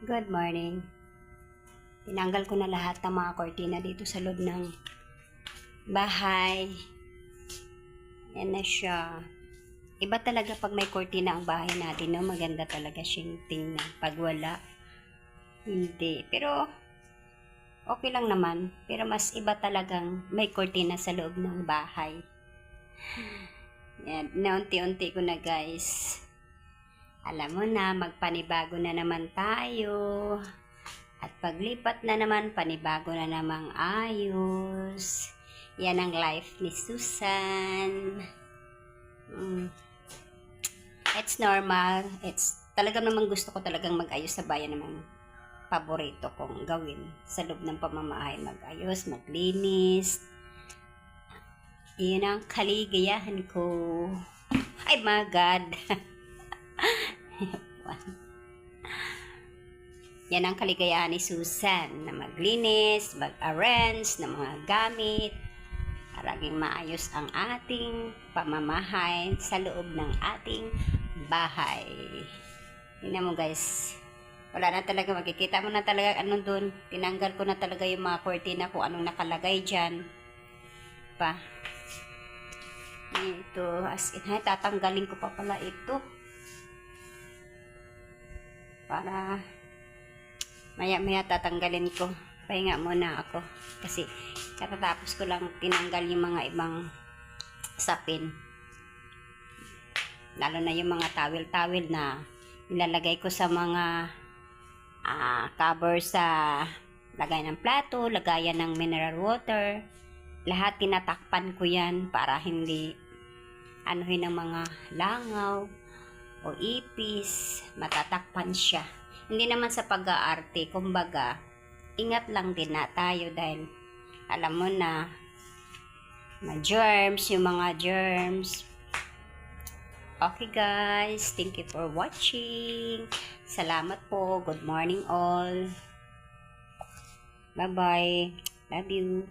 Good morning. Tinanggal ko na lahat ng mga kortina dito sa loob ng bahay. Yan na siya. Iba talaga pag may kortina ang bahay natin, no? Maganda talaga siyang tingnan. Pag wala, hindi. Pero, okay lang naman. Pero mas iba talagang may kortina sa loob ng bahay. Yan, naunti-unti ko na guys. Alam mo na, magpanibago na naman tayo. At paglipat na naman, panibago na namang ayos. Yan ang life ni Susan. It's normal. It's talagang naman gusto ko talagang mag-ayos sa bayan naman. Paborito kong gawin sa loob ng pamamahay. Mag-ayos, maglinis. Yan ang kaligayahan ko. Ay my God! Yan ang kaligayahan ni Susan, na maglinis, mag-arrange ng mga gamit para maging maayos ang ating pamamahay sa loob ng ating bahay. Tingnan mo guys, wala na talaga, makikita mo na talaga ano dun. Tinanggal ko na talaga yung mga kortina kung anong nakalagay dyan pa. Ito, as in, tatanggalin ko pa pala ito para maya tatanggalin ko. Pahinga muna ako kasi katatapos ko lang tinanggal yung mga ibang sapin, lalo na yung mga tawil na nilalagay ko sa mga cover sa lagay ng plato, lagayan ng mineral water. Lahat tinatakpan ko yan para hindi anuhin ng mga langaw o ipis, matatakpan siya. Hindi naman sa pag-aarte, kumbaga, ingat lang din na tayo dahil alam mo na, germs, yung mga germs. Okay guys, thank you for watching. Salamat po. Good morning all. Bye-bye. Love you.